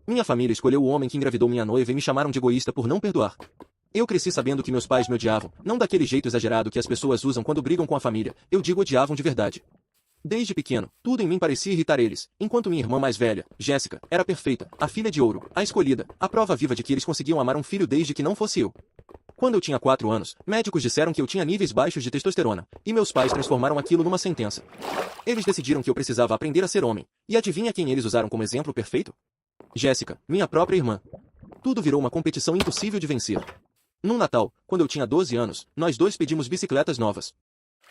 Minha família escolheu o homem que engravidou minha noiva e me chamaram de egoísta por não perdoar. Eu cresci sabendo que meus pais me odiavam, não daquele jeito exagerado que as pessoas usam quando brigam com a família, eu digo odiavam de verdade. Desde pequeno, tudo em mim parecia irritar eles, enquanto minha irmã mais velha, Jéssica, era perfeita, a filha de ouro, a escolhida, a prova viva de que eles conseguiam amar um filho desde que não fosse eu. Quando eu tinha 4 anos, médicos disseram que eu tinha níveis baixos de testosterona, e meus pais transformaram aquilo numa sentença. Eles decidiram que eu precisava aprender a ser homem, e adivinha quem eles usaram como exemplo perfeito? Jéssica, minha própria irmã. Tudo virou uma competição impossível de vencer. Num Natal, quando eu tinha 12 anos, nós dois pedimos bicicletas novas.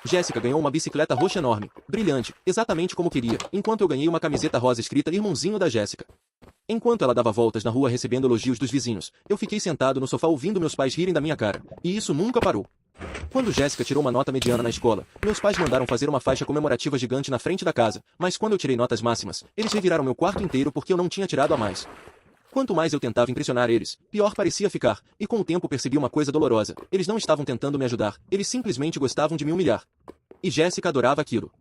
Jéssica ganhou uma bicicleta roxa enorme, brilhante, exatamente como queria, enquanto eu ganhei uma camiseta rosa escrita Irmãozinho da Jéssica. Enquanto ela dava voltas na rua recebendo elogios dos vizinhos, eu fiquei sentado no sofá ouvindo meus pais rirem da minha cara, e isso nunca parou. Quando Jéssica tirou uma nota mediana na escola, meus pais mandaram fazer uma faixa comemorativa gigante na frente da casa, mas quando eu tirei notas máximas, eles reviraram meu quarto inteiro porque eu não tinha tirado a mais. Quanto mais eu tentava impressionar eles, pior parecia ficar, e com o tempo percebi uma coisa dolorosa, eles não estavam tentando me ajudar, eles simplesmente gostavam de me humilhar. E Jéssica adorava aquilo.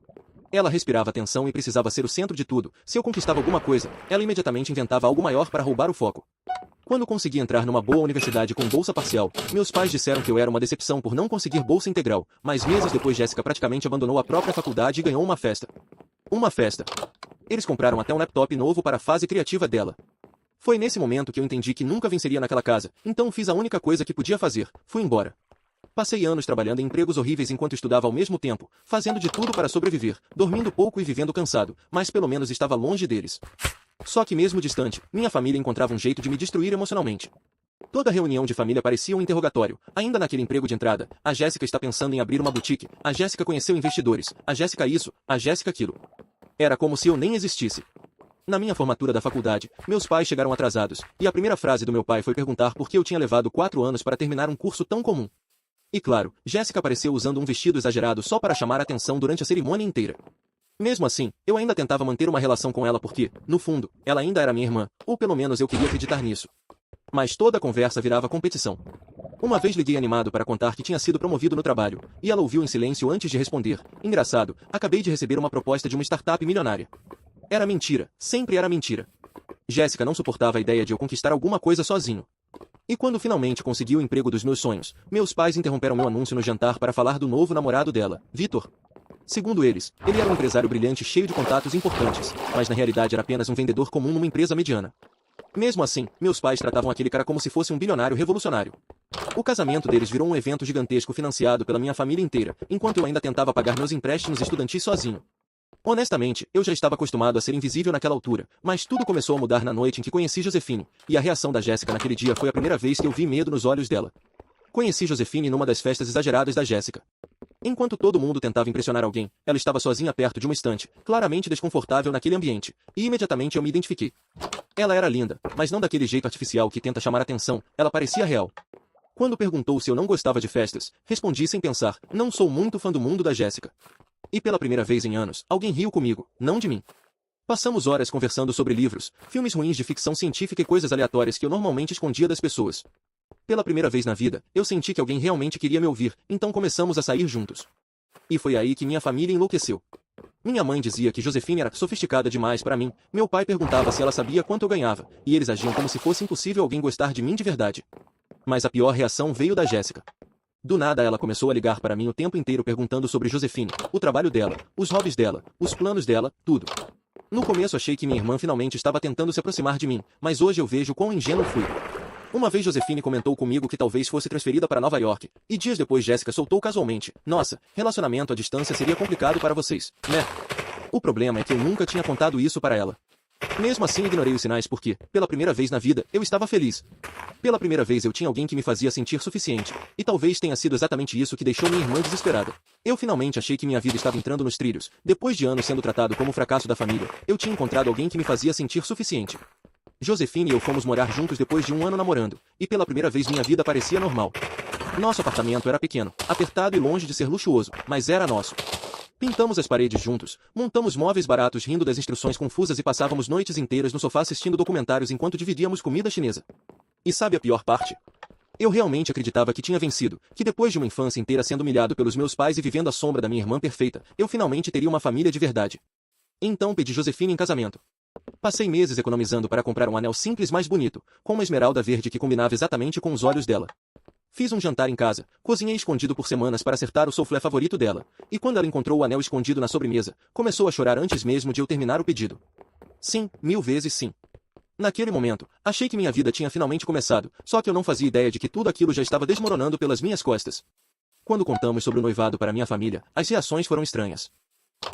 Ela respirava tensão e precisava ser o centro de tudo, se eu conquistava alguma coisa, ela imediatamente inventava algo maior para roubar o foco. Quando consegui entrar numa boa universidade com bolsa parcial, meus pais disseram que eu era uma decepção por não conseguir bolsa integral, mas meses depois Jéssica praticamente abandonou a própria faculdade e ganhou uma festa. Uma festa. Eles compraram até um laptop novo para a fase criativa dela. Foi nesse momento que eu entendi que nunca venceria naquela casa, então fiz a única coisa que podia fazer, fui embora. Passei anos trabalhando em empregos horríveis enquanto estudava ao mesmo tempo, fazendo de tudo para sobreviver, dormindo pouco e vivendo cansado, mas pelo menos estava longe deles. Só que mesmo distante, minha família encontrava um jeito de me destruir emocionalmente. Toda reunião de família parecia um interrogatório. Ainda naquele emprego de entrada, a Jéssica está pensando em abrir uma boutique, a Jéssica conheceu investidores, a Jéssica isso, a Jéssica aquilo. Era como se eu nem existisse. Na minha formatura da faculdade, meus pais chegaram atrasados, e a primeira frase do meu pai foi perguntar por que eu tinha levado 4 anos para terminar um curso tão comum. E claro, Jéssica apareceu usando um vestido exagerado só para chamar a atenção durante a cerimônia inteira. Mesmo assim, eu ainda tentava manter uma relação com ela porque, no fundo, ela ainda era minha irmã, ou pelo menos eu queria acreditar nisso. Mas toda a conversa virava competição. Uma vez liguei animado para contar que tinha sido promovido no trabalho, e ela ouviu em silêncio antes de responder. Engraçado, acabei de receber uma proposta de uma startup milionária. Era mentira, sempre era mentira. Jéssica não suportava a ideia de eu conquistar alguma coisa sozinho. E quando finalmente consegui o emprego dos meus sonhos, meus pais interromperam meu anúncio no jantar para falar do novo namorado dela, Vitor. Segundo eles, ele era um empresário brilhante cheio de contatos importantes, mas na realidade era apenas um vendedor comum numa empresa mediana. Mesmo assim, meus pais tratavam aquele cara como se fosse um bilionário revolucionário. O casamento deles virou um evento gigantesco financiado pela minha família inteira, enquanto eu ainda tentava pagar meus empréstimos estudantis sozinho. Honestamente, eu já estava acostumado a ser invisível naquela altura, mas tudo começou a mudar na noite em que conheci Josefine, e a reação da Jéssica naquele dia foi a primeira vez que eu vi medo nos olhos dela. Conheci Josefine numa das festas exageradas da Jéssica. Enquanto todo mundo tentava impressionar alguém, ela estava sozinha perto de uma estante, claramente desconfortável naquele ambiente, e imediatamente eu me identifiquei. Ela era linda, mas não daquele jeito artificial que tenta chamar atenção, ela parecia real. Quando perguntou se eu não gostava de festas, respondi sem pensar, não sou muito fã do mundo da Jéssica. E pela primeira vez em anos, alguém riu comigo, não de mim. Passamos horas conversando sobre livros, filmes ruins de ficção científica e coisas aleatórias que eu normalmente escondia das pessoas. Pela primeira vez na vida, eu senti que alguém realmente queria me ouvir, então começamos a sair juntos. E foi aí que minha família enlouqueceu. Minha mãe dizia que Josefine era sofisticada demais para mim, meu pai perguntava se ela sabia quanto eu ganhava, e eles agiam como se fosse impossível alguém gostar de mim de verdade. Mas a pior reação veio da Jéssica. Do nada ela começou a ligar para mim o tempo inteiro perguntando sobre Josefine, o trabalho dela, os hobbies dela, os planos dela, tudo. No começo achei que minha irmã finalmente estava tentando se aproximar de mim, mas hoje eu vejo quão ingênuo fui. Uma vez Josefine comentou comigo que talvez fosse transferida para Nova York, e dias depois Jéssica soltou casualmente, nossa, relacionamento à distância seria complicado para vocês, né? O problema é que eu nunca tinha contado isso para ela. Mesmo assim ignorei os sinais porque, pela primeira vez na vida, eu estava feliz. Pela primeira vez eu tinha alguém que me fazia sentir suficiente, e talvez tenha sido exatamente isso que deixou minha irmã desesperada. Eu finalmente achei que minha vida estava entrando nos trilhos, depois de anos sendo tratado como o fracasso da família, eu tinha encontrado alguém que me fazia sentir suficiente. Josefine e eu fomos morar juntos depois de um ano namorando, e pela primeira vez minha vida parecia normal. Nosso apartamento era pequeno, apertado e longe de ser luxuoso, mas era nosso. Pintamos as paredes juntos, montamos móveis baratos rindo das instruções confusas e passávamos noites inteiras no sofá assistindo documentários enquanto dividíamos comida chinesa. E sabe a pior parte? Eu realmente acreditava que tinha vencido, que depois de uma infância inteira sendo humilhado pelos meus pais e vivendo à sombra da minha irmã perfeita, eu finalmente teria uma família de verdade. Então pedi Josefine em casamento. Passei meses economizando para comprar um anel simples mais bonito, com uma esmeralda verde que combinava exatamente com os olhos dela. Fiz um jantar em casa, cozinhei escondido por semanas para acertar o soufflé favorito dela, e quando ela encontrou o anel escondido na sobremesa, começou a chorar antes mesmo de eu terminar o pedido. Sim, 1000 vezes sim. Naquele momento, achei que minha vida tinha finalmente começado, só que eu não fazia ideia de que tudo aquilo já estava desmoronando pelas minhas costas. Quando contamos sobre o noivado para minha família, as reações foram estranhas.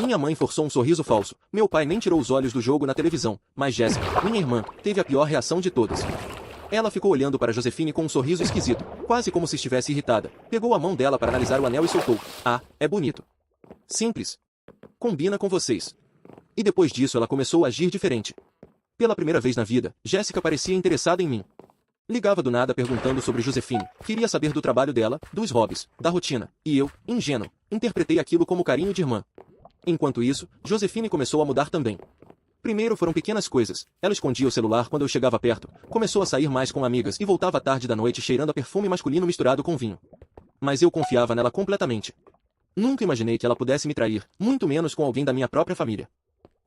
Minha mãe forçou um sorriso falso, meu pai nem tirou os olhos do jogo na televisão, mas Jéssica, minha irmã, teve a pior reação de todas. Ela ficou olhando para Josefine com um sorriso esquisito, quase como se estivesse irritada, pegou a mão dela para analisar o anel e soltou. Ah, é bonito. Simples. Combina com vocês. E depois disso ela começou a agir diferente. Pela primeira vez na vida, Jéssica parecia interessada em mim. Ligava do nada perguntando sobre Josefine, queria saber do trabalho dela, dos hobbies, da rotina, e eu, ingênuo, interpretei aquilo como carinho de irmã. Enquanto isso, Josefine começou a mudar também. Primeiro foram pequenas coisas, ela escondia o celular quando eu chegava perto, começou a sair mais com amigas e voltava à tarde da noite cheirando a perfume masculino misturado com vinho. Mas eu confiava nela completamente. Nunca imaginei que ela pudesse me trair, muito menos com alguém da minha própria família.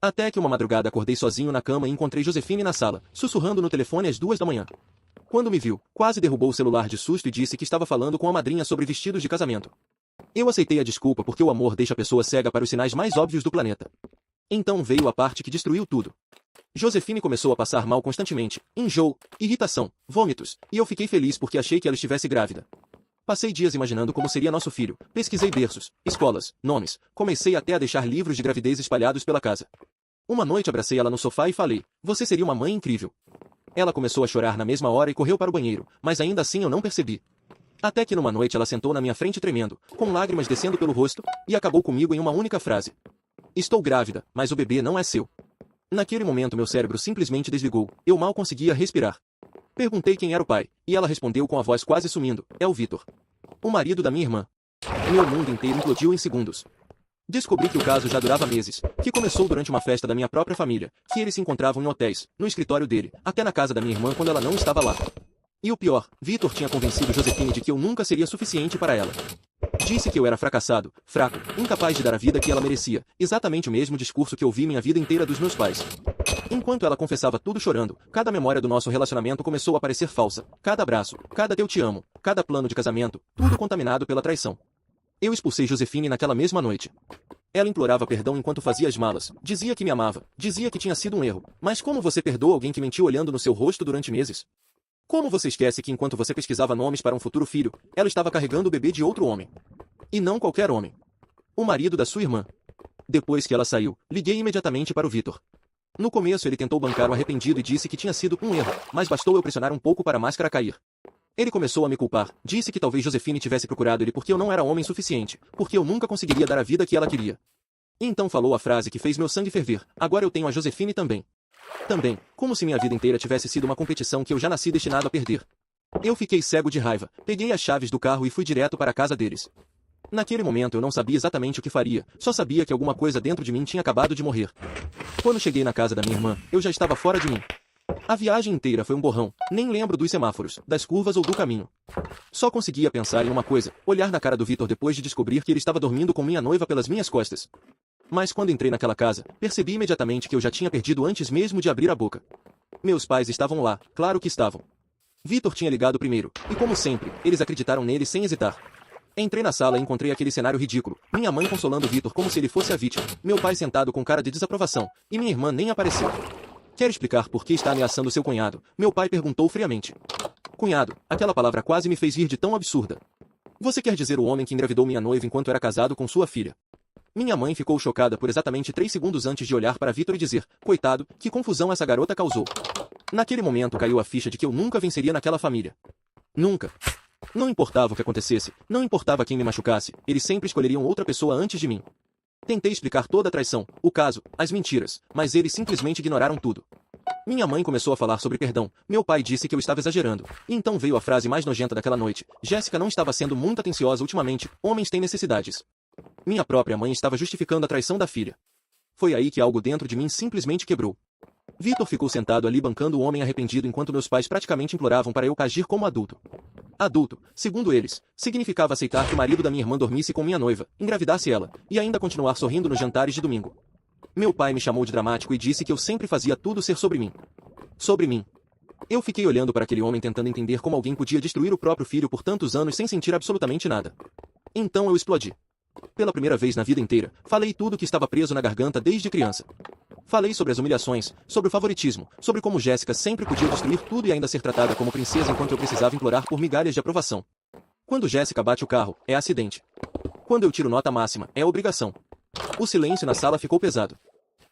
Até que uma madrugada acordei sozinho na cama e encontrei Josefine na sala, sussurrando no telefone às 2 da manhã. Quando me viu, quase derrubou o celular de susto e disse que estava falando com a madrinha sobre vestidos de casamento. Eu aceitei a desculpa porque o amor deixa a pessoa cega para os sinais mais óbvios do planeta. Então veio a parte que destruiu tudo. Josefine começou a passar mal constantemente, enjoo, irritação, vômitos, e eu fiquei feliz porque achei que ela estivesse grávida. Passei dias imaginando como seria nosso filho, pesquisei berços, escolas, nomes, comecei até a deixar livros de gravidez espalhados pela casa. Uma noite abracei ela no sofá e falei, você seria uma mãe incrível. Ela começou a chorar na mesma hora e correu para o banheiro, mas ainda assim eu não percebi. Até que numa noite ela sentou na minha frente tremendo, com lágrimas descendo pelo rosto, e acabou comigo em uma única frase. Estou grávida, mas o bebê não é seu. Naquele momento meu cérebro simplesmente desligou, eu mal conseguia respirar. Perguntei quem era o pai, e ela respondeu com a voz quase sumindo, é o Vitor. O marido da minha irmã. Meu mundo inteiro implodiu em segundos. Descobri que o caso já durava meses, que começou durante uma festa da minha própria família, que eles se encontravam em hotéis, no escritório dele, até na casa da minha irmã quando ela não estava lá. E o pior, Vitor tinha convencido Josefine de que eu nunca seria suficiente para ela. Disse que eu era fracassado, fraco, incapaz de dar a vida que ela merecia, exatamente o mesmo discurso que ouvi minha vida inteira dos meus pais. Enquanto ela confessava tudo chorando, cada memória do nosso relacionamento começou a parecer falsa, cada abraço, cada eu te amo, cada plano de casamento, tudo contaminado pela traição. Eu expulsei Josefine naquela mesma noite. Ela implorava perdão enquanto fazia as malas, dizia que me amava, dizia que tinha sido um erro, mas como você perdoa alguém que mentiu olhando no seu rosto durante meses? Como você esquece que enquanto você pesquisava nomes para um futuro filho, ela estava carregando o bebê de outro homem? E não qualquer homem. O marido da sua irmã. Depois que ela saiu, liguei imediatamente para o Vitor. No começo ele tentou bancar o arrependido e disse que tinha sido um erro, mas bastou eu pressionar um pouco para a máscara cair. Ele começou a me culpar, disse que talvez Josefine tivesse procurado ele porque eu não era homem suficiente, porque eu nunca conseguiria dar a vida que ela queria. E então falou a frase que fez meu sangue ferver, agora eu tenho a Josefine também. Também, como se minha vida inteira tivesse sido uma competição que eu já nasci destinado a perder. Eu fiquei cego de raiva, peguei as chaves do carro e fui direto para a casa deles. Naquele momento eu não sabia exatamente o que faria, só sabia que alguma coisa dentro de mim tinha acabado de morrer. Quando cheguei na casa da minha irmã, eu já estava fora de mim. A viagem inteira foi um borrão, nem lembro dos semáforos, das curvas ou do caminho. Só conseguia pensar em uma coisa, olhar na cara do Vitor depois de descobrir que ele estava dormindo com minha noiva pelas minhas costas. Mas quando entrei naquela casa, percebi imediatamente que eu já tinha perdido antes mesmo de abrir a boca. Meus pais estavam lá, claro que estavam. Vitor tinha ligado primeiro, e como sempre, eles acreditaram nele sem hesitar. Entrei na sala e encontrei aquele cenário ridículo, minha mãe consolando Vitor como se ele fosse a vítima, meu pai sentado com cara de desaprovação, e minha irmã nem apareceu. Quer explicar por que está ameaçando seu cunhado? Meu pai perguntou friamente. Cunhado, aquela palavra quase me fez rir de tão absurda. Você quer dizer o homem que engravidou minha noiva enquanto era casado com sua filha? Minha mãe ficou chocada por exatamente 3 segundos antes de olhar para Vitor e dizer, coitado, que confusão essa garota causou. Naquele momento caiu a ficha de que eu nunca venceria naquela família. Nunca. Não importava o que acontecesse, não importava quem me machucasse, eles sempre escolheriam outra pessoa antes de mim. Tentei explicar toda a traição, o caso, as mentiras, mas eles simplesmente ignoraram tudo. Minha mãe começou a falar sobre perdão, meu pai disse que eu estava exagerando, e então veio a frase mais nojenta daquela noite, Jéssica não estava sendo muito atenciosa ultimamente, homens têm necessidades. Minha própria mãe estava justificando a traição da filha. Foi aí que algo dentro de mim simplesmente quebrou. Vitor ficou sentado ali bancando o homem arrependido enquanto meus pais praticamente imploravam para eu agir como adulto. Adulto, segundo eles, significava aceitar que o marido da minha irmã dormisse com minha noiva, engravidasse ela, e ainda continuar sorrindo nos jantares de domingo. Meu pai me chamou de dramático e disse que eu sempre fazia tudo ser sobre mim. Sobre mim. Eu fiquei olhando para aquele homem tentando entender como alguém podia destruir o próprio filho por tantos anos sem sentir absolutamente nada. Então eu explodi. Pela primeira vez na vida inteira, falei tudo que estava preso na garganta desde criança. Falei sobre as humilhações, sobre o favoritismo, sobre como Jéssica sempre podia destruir tudo e ainda ser tratada como princesa enquanto eu precisava implorar por migalhas de aprovação. Quando Jéssica bate o carro, é acidente. Quando eu tiro nota máxima, é obrigação. O silêncio na sala ficou pesado.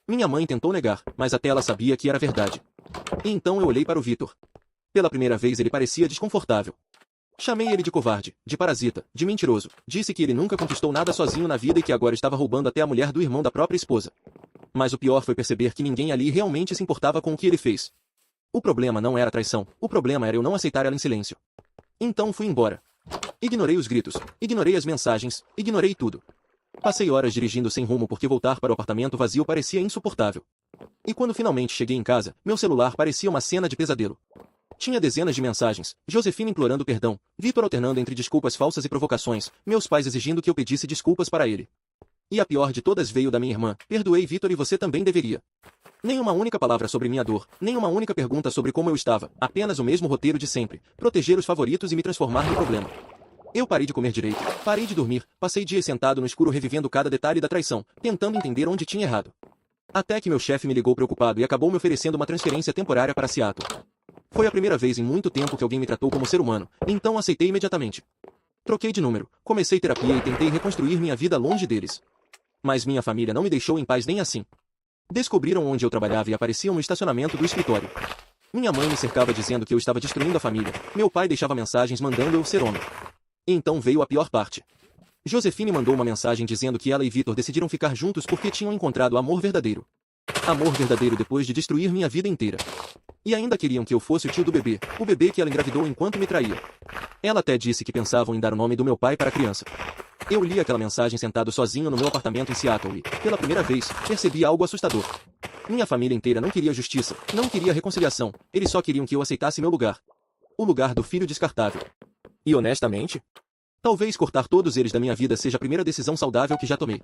Minha mãe tentou negar, mas até ela sabia que era verdade. E então eu olhei para o Vitor. Pela primeira vez ele parecia desconfortável. Chamei ele de covarde, de parasita, de mentiroso. Disse que ele nunca conquistou nada sozinho na vida e que agora estava roubando até a mulher do irmão da própria esposa. Mas o pior foi perceber que ninguém ali realmente se importava com o que ele fez. O problema não era a traição, o problema era eu não aceitar ela em silêncio. Então fui embora. Ignorei os gritos, ignorei as mensagens, ignorei tudo. Passei horas dirigindo sem rumo porque voltar para o apartamento vazio parecia insuportável. E quando finalmente cheguei em casa, meu celular parecia uma cena de pesadelo. Tinha dezenas de mensagens, Josefina implorando perdão, Vitor alternando entre desculpas falsas e provocações, meus pais exigindo que eu pedisse desculpas para ele. E a pior de todas veio da minha irmã, perdoei Vitor e você também deveria. Nem uma única palavra sobre minha dor, nem uma única pergunta sobre como eu estava, apenas o mesmo roteiro de sempre, proteger os favoritos e me transformar no problema. Eu parei de comer direito, parei de dormir, passei dias sentado no escuro revivendo cada detalhe da traição, tentando entender onde tinha errado. Até que meu chefe me ligou preocupado e acabou me oferecendo uma transferência temporária para Seattle. Foi a primeira vez em muito tempo que alguém me tratou como ser humano, então aceitei imediatamente. Troquei de número, comecei terapia e tentei reconstruir minha vida longe deles. Mas minha família não me deixou em paz nem assim. Descobriram onde eu trabalhava e apareciam no estacionamento do escritório. Minha mãe me cercava dizendo que eu estava destruindo a família, meu pai deixava mensagens mandando eu ser homem. E então veio a pior parte. Josefine mandou uma mensagem dizendo que ela e Vitor decidiram ficar juntos porque tinham encontrado amor verdadeiro. Amor verdadeiro depois de destruir minha vida inteira. E ainda queriam que eu fosse o tio do bebê, o bebê que ela engravidou enquanto me traía. Ela até disse que pensavam em dar o nome do meu pai para a criança. Eu li aquela mensagem sentado sozinho no meu apartamento em Seattle e, pela primeira vez, percebi algo assustador. Minha família inteira não queria justiça, não queria reconciliação, eles só queriam que eu aceitasse meu lugar. O lugar do filho descartável. E honestamente, talvez cortar todos eles da minha vida seja a primeira decisão saudável que já tomei.